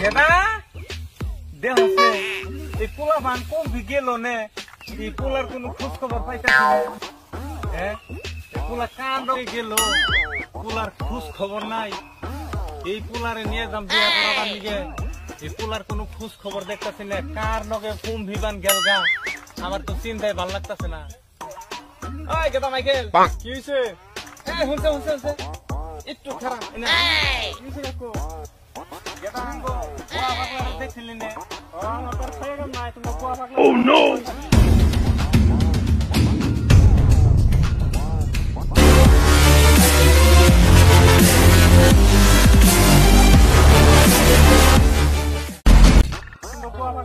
গেদা দেহ এই পোলা বান কোন গেল নে এই পোলার কোনো খোঁজ খবর পাইতেছি হ্যাঁ পোলা কান গেল পোলার খোঁজ খবর নাই এই পোলারে নিয়ে যাম বিয়া করাবার নিগে এই পোলার কোনো খোঁজ খবর দেখতেছি না কার নগে কোন ভিবান গেল গা আমার তো চিন্তায় ভাল লাগতেছে না ওই গেদা মাইকেল কি হইছে এই হুনছে হুনছে হুনছে একটু খারাপ না কি হইছে দেখো গেদা হাঙ্গো পোলা পাগলা দেখছিলি না আমার তোর খাইগা নাই তুমি পোলা পাগলা ও নো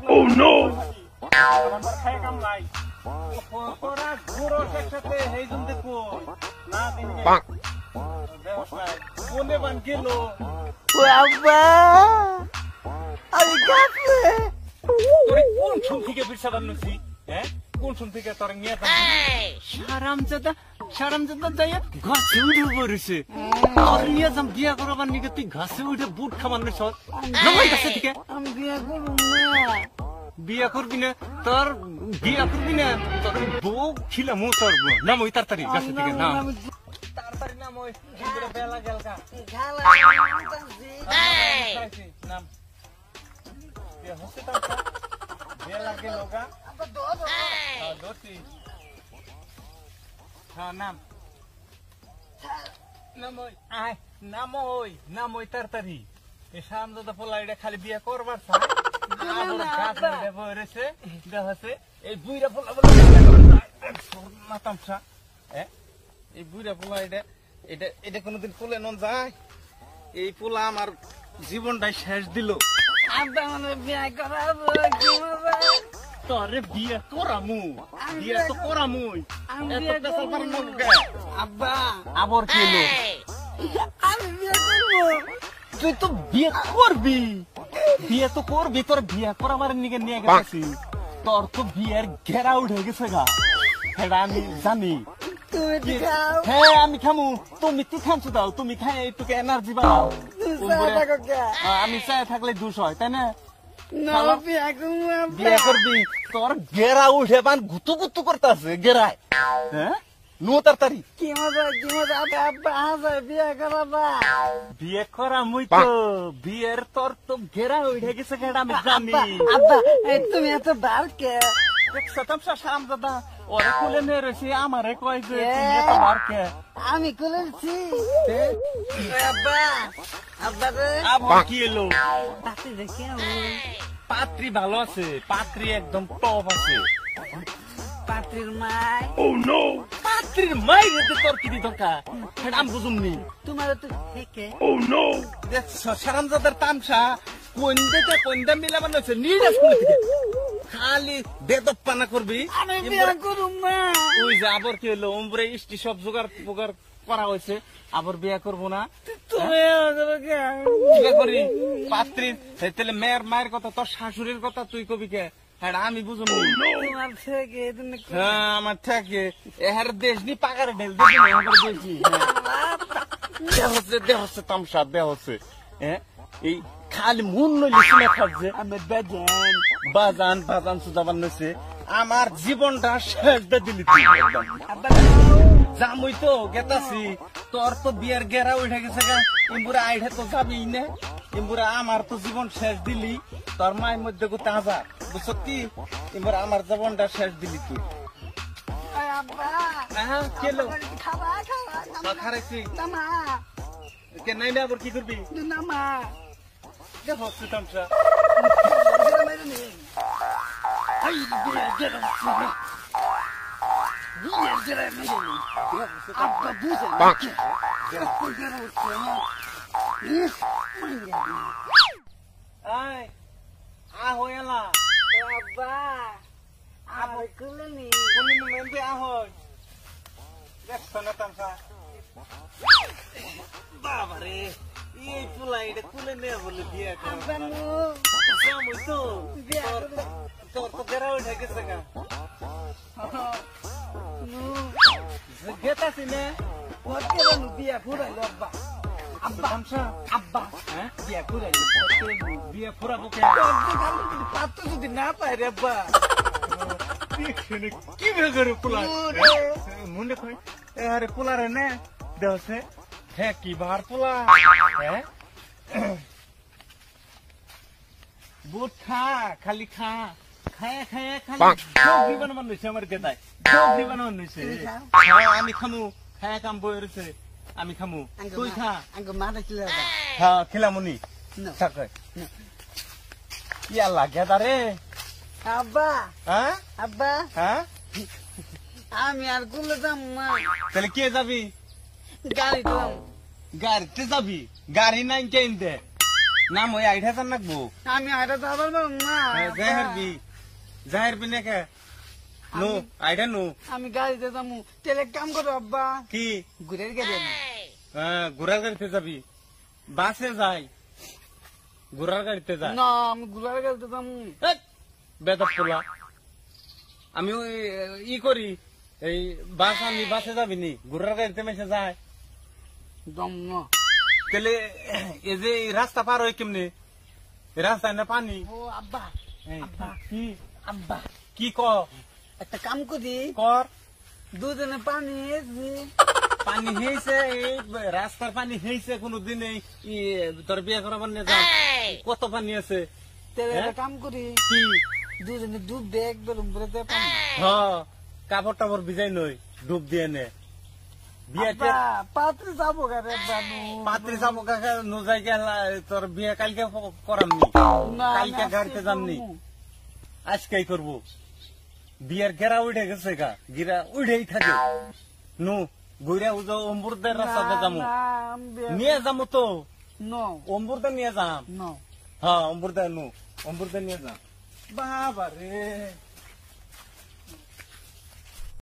Oh no! বিয়া করাবার নিকে তুই ঘাসে উঠে বুট খামানো সব আমি বিয়া করব না বিয়া করবি না তোর বিয়া করবি না তোর বউ খিলামু তোর নাম ওই তাড়াতাড়ি গাছে থেকে নাম তাড়াতাড়ি নাম ওই সুন্দর বেলা গেলকা খালা নাম কে হচ্ছে তাড়াতাড়ি বেলা গেলকা দোতি হ্যাঁ নাম নাম ওই আয় নাম ওই তাড়াতাড়ি এ সামনে তো পোলা এটা খালি বিয়া করবার চাই এই বুইরা পোলা মাতামছা এই বুইরা পোলা এটা কোনদিন পোলে নন যায় এই পোলা আমার জীবনটাই শেষ দিল তোরে বিয়ে করামু বিয়ে তো করামুই আব্বা আবার কি হলো আমি বিয়ে করবো তুই তো বিয়ে করবি বিয়ে তো করবি তোর বিয়ে করাবার নিকে নিয়ে গেছি তোর তো বিয়ের ঘেরা উঠে গেছে গা সেটা আমি জানি হ্যাঁ আমি খামু তুমি কি খামছো দাও তুমি খাই একটু এনার্জি বাড়াও আমি চাই থাকলে দুষ হয় তাই না বিয়ে করবি তোর ঘেরা উঠে বান গুতু গুতু করতে আছে ঘেরায় হ্যাঁ নো তাড়াতাড়ি কি মজা বিয়ে করাবা বিয়ে করা মুই তো বিয়ের তোর তো ঘেরা উঠে গেছে কেডা আমি জানি আব্বা তুমি এত বারকে শতাংশ সাম দাদা ওরে কুলে নিয়ে রয়েছি আমারে কয় যে তুমি এত বারকে আমি কুলেছি আব্বা কি এলো পাত্রী দেখে পাত্রী ভালো আছে পাত্রী একদম টপ আছে পাত্রীর মাই ও নো পাত্রীর মাই রে তোর কি দরকার সেটা আমি বুঝুমনি তোমার তো থেকে ও নো দেখছো সারামজাদার তামসা কোনটা মিলাবার নছে নিরাশ করে থেকে খালি বেদপানা করবি আমি বিয়ে করব না ওই যে আবার কি হলো ওমরে ইষ্টি সব জোগাড় পোগার করা হয়েছে আবার বিয়ে করব না তুমি কি করি পাত্রী তাহলে মায়ের কথা তোর শাশুড়ির কথা তুই কবি কে হ্যাঁ আমি বুঝুন হ্যাঁ আমার থেকে এর দেশ নি পাকারে ঢেল দেখি দেহ হচ্ছে তামসা দেহ হচ্ছে হ্যাঁ এই খালি মন নইলে শুনে থাকছে আমি বাজান সুজাবান নইছে আমার জীবনটা শেষ দিলি তুই একদম জামুই তো গেতাছি তোর তো বিয়ের গেরা উঠে গেছে গা ইমপুরা আইঠে তো যাবি না ইমপুরা আমার তো জীবন শেষ দিলি তোর মায়ের মধ্যে গো তাজা বুঝছ কি ইমপুরা আমার জীবনটা শেষ দিলি তুই কেলো খারাইছি কে নাই না আবার কি করবি তামসা আব্বা বুঝে আহোয়ালা আব্বা আহোই কুলনি মেন্দে আহোই দেখছো না তামসা বাবারে এই পুলা এটা কুলে নে বলে বিয়ে করবো তো তোর তো গেরা উঠে গেছে গা গেতাছি নে বিয়া ঘুরাইলো আব্বা আব্বা আব্বা হ্যাঁ বিয়া করে বিয়ে ফুরাবো কে পাত্র যদি না পায় রে আব্বা কি বেগরে পোলা ওরে। মুন্ডে কই আরে পোলা রে নে দেওছে হ্যাঁ কি বার পোলা হ্যাঁ বুট খা খালি খা খায়া খায়া খালি ডগরি বানাবার নইছে আমার গেদায় ডগরি বানাবার নইছে আমি খামু খায়া কাম বই রয়েছে আমি খামু তুই খা আঙ্গ মাথা ছিল হ্যাঁ খেলামুনি না। থাকে ইয়া লাগে দারে আব্বা হ্যাঁ আব্বা হ্যাঁ আমি আর গুলো যাম না তাহলে কে যাবি গাড়ি দিলাম গাড়িতে যাবি গাড়ি নাই কেনতে নাম ওই 8,000 লাগবো আমি আর যাবার না জাহের বিনে কে নো আইডা নো আমি গাড়িতে যাবো তেলে কাম করো আব্বা কি ঘুরের গাড়ি আমি ঘোড়ার গাড়িতে যাবি বাসে যাই ঘোড়ার গাড়িতে যাই না আমি ঘুরার গাড়িতে যাবো বেদব পোলা আমি ওই ই করি এই বাস আমি বাসে যাবি নি ঘোড়ার গাড়িতে মেসে যায় দম না তাহলে এই যে এই রাস্তা পার হয় কেমনে এই রাস্তায় না পানি ও আব্বা এই, আব্বা কি আব্বা কি একটা কাম করি কর দুজনে পানি এসি পানি হয়েছে এই রাস্তার পানি হয়েছে কোনদিন এই তোর বিয়ে করাবার নিয়ে যান কত পানি আছে তেলে হ্যাঁ? কাম করি কি দুজনে ডুব দেখ বেলুম করে দে পানি হ কাপড় টাপড় ভিজাই নই ডুব দিয়ে নে বিয়ে আব্বা পাত্রে যাবো গারে বানু পাত্রী যাবো কাকা নো যাই তোর বিয়ে কালকে করামনি না, কালকে না, গাড়িতে আজকে যামনি করবো। আজকেই করবো বিয়ের গেরা উঠে গেছে গা গিরা উঠেই থাকে নু ঘুরে উজো অম্বুরদের রাস্তাতে যাবো না, আমি বিয়ে- নিয়ে যাবো তো No, অম্বুরদের নিয়ে যাম no. হ্যাঁ অম্বুরদের নু অম্বুরদের নিয়ে যাম বাবা রে